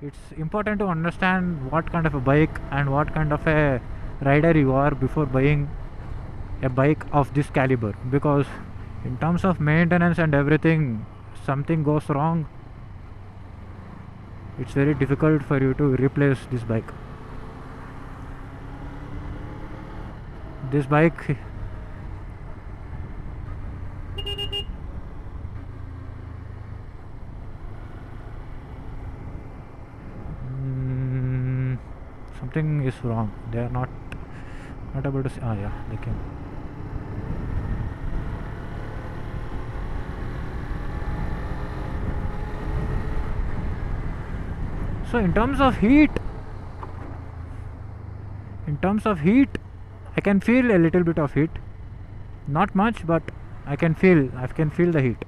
It's important to understand what kind of a bike and what kind of a rider you are before buying a bike of this caliber, because in terms of maintenance and everything, something goes wrong, it's very difficult for you to replace this bike. This bike, something is wrong. They are not able to see. Ah, yeah, they can. So in terms of heat, I can feel a little bit of heat. Not much, but I can feel the heat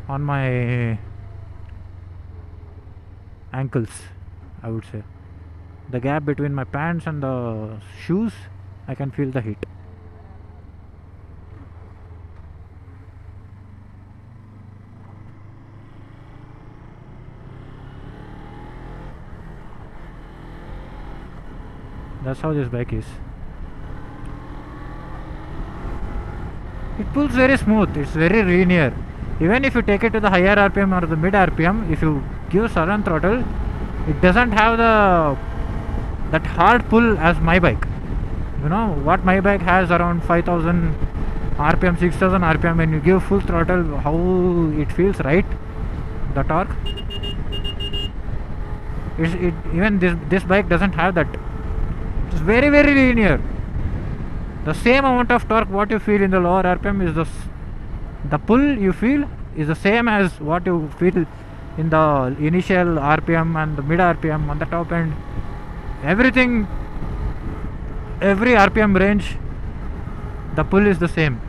on my ankles, I would say. The gap between my pants and the shoes, I can feel the heat. That's how this bike is. It pulls very smooth, it's very linear. Even if you take it to the higher RPM or the mid RPM, if you give sudden throttle, it doesn't have that hard pull as my bike. You know what my bike has, around 5000 RPM, 6000 RPM. When you give full throttle, how it feels, right? The torque. Even this bike doesn't have that. It's very linear. The same amount of torque what you feel in the lower RPM is the pull you feel is the same as what you feel in the initial RPM and the mid RPM on the top end. Everything, every RPM range, the pull is the same.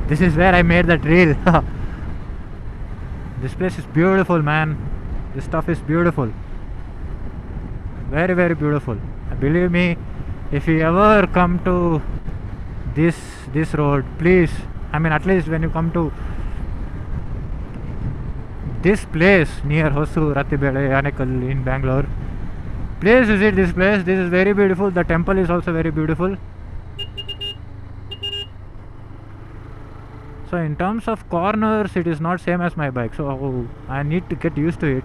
This is where I made that reel. This place is beautiful, man. This stuff is beautiful. Very beautiful. Believe me, if you ever come to this road, please, I mean, at least when you come to this place near Hosur, Ratibele, Anekal in Bangalore, please visit this place. This is very beautiful. The temple is also very beautiful. So in terms of corners, it is not same as my bike, so I need to get used to it,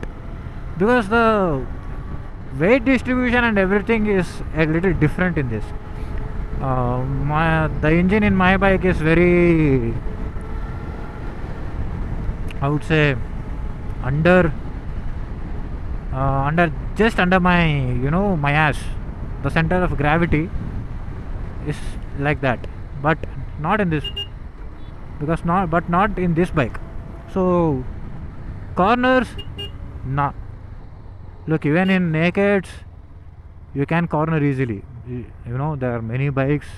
because the weight distribution and everything is a little different in this. The engine in my bike is very, I would say, under just under my, my ass. The center of gravity is like that, but not in this, not in this bike. So corners, nah. Look, even in nakeds, you can corner easily. There are many bikes,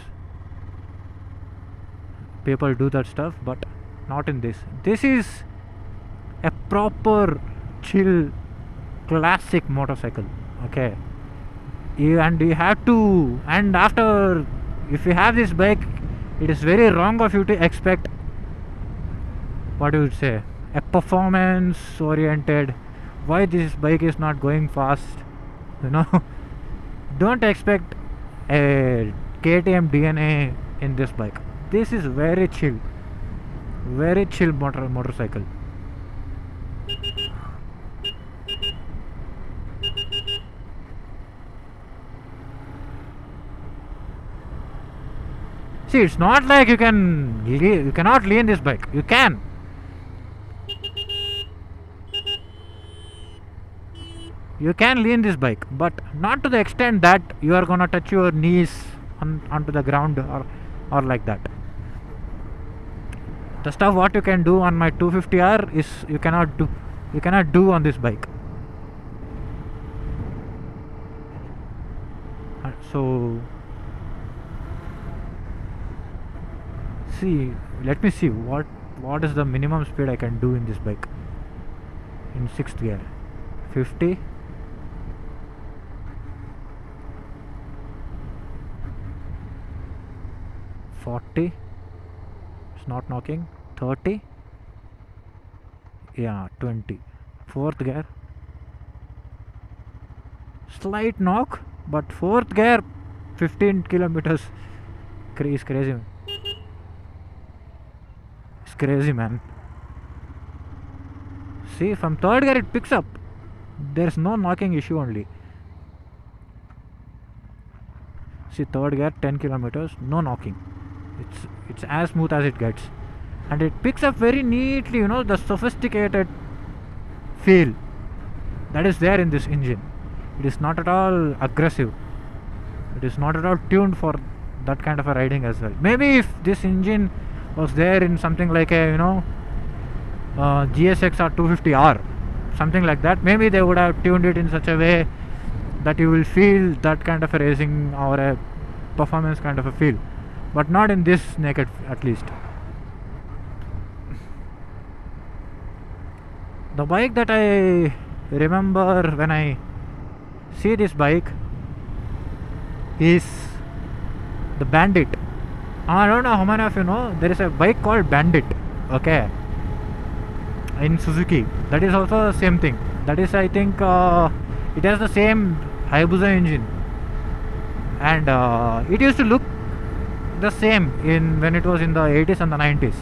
people do that stuff, but not in this. This is a proper chill classic motorcycle. Okay, you have to, and after, if you have this bike, it is very wrong of you to expect, what you would say, a performance oriented, why this bike is not going fast, don't expect a KTM DNA in this bike. This is very chill motorcycle. See, it's not like you cannot lean this bike. You can. You can lean this bike, but not to the extent that you are gonna touch your knees onto the ground or like that. The stuff what you can do on my 250R is you cannot do on this bike. So see, let me see what is the minimum speed I can do in this bike in 6th gear. 50. 40. It's not knocking. 30. Yeah, 20. Fourth gear. Slight knock, but fourth gear, 15 kilometers. It's crazy. It's crazy, man. See, from third gear it picks up. There's no knocking issue only. See, third gear, 10 kilometers, no knocking. It's as smooth as it gets, and it picks up very neatly. You know, the sophisticated feel that is there in this engine. It is not at all aggressive. It is not at all tuned for that kind of a riding as well. Maybe if this engine was there in something like a GSX or 250R, something like that, maybe they would have tuned it in such a way that you will feel that kind of a racing or a performance kind of a feel, but not in this naked, at least. The bike that I remember when I see this bike is the Bandit. I don't know how many of you know, there is a bike called Bandit, okay, in Suzuki. That is also the same thing. That is, I think, it has the same Hayabusa engine, and it used to look the same when it was in the 80s and the 90s.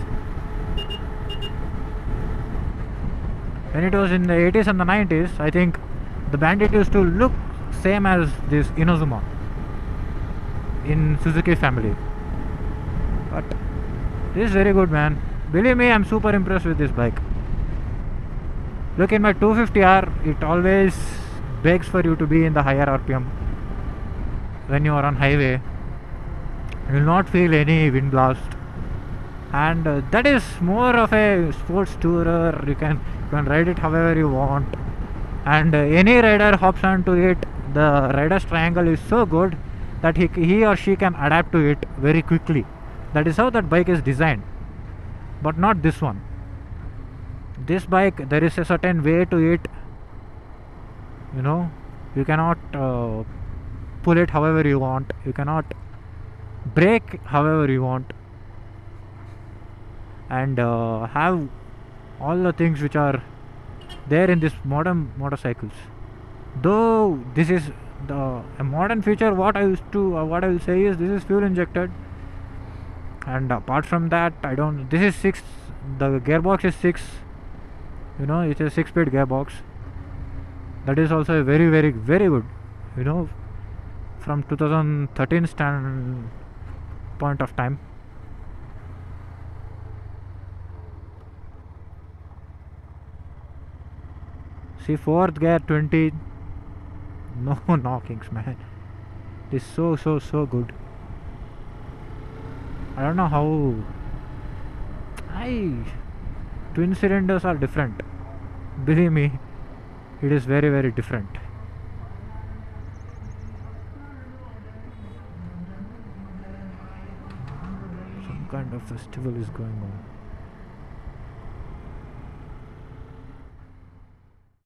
When it was in the 80s and the 90s, I think the Bandit used to look same as this Inazuma in Suzuki family. But this is very good, man. Believe me, I'm super impressed with this bike. Look, in my 250R, it always begs for you to be in the higher RPM. When you are on highway, you will not feel any wind blast, and that is more of a sports tourer. You can ride it however you want, and any rider hops onto it. The rider's triangle is so good that he or she can adapt to it very quickly. That is how that bike is designed, but not this one. This bike, there is a certain way to it. You know, you cannot pull it however you want. You cannot brake however you want, and have all the things which are there in this modern motorcycles. Though this is a modern feature, what I will say is this is fuel injected, and apart from that, this is 6. The gearbox is 6. You know, it's a 6-speed gearbox. That is also a very, very, very good. You know, from 2013 standpoint of time. See, fourth gear, 20. No knockings, man. It is so good. I don't know how. Twin cylinders are different. Believe me, it is very, very different. Some kind of festival is going on.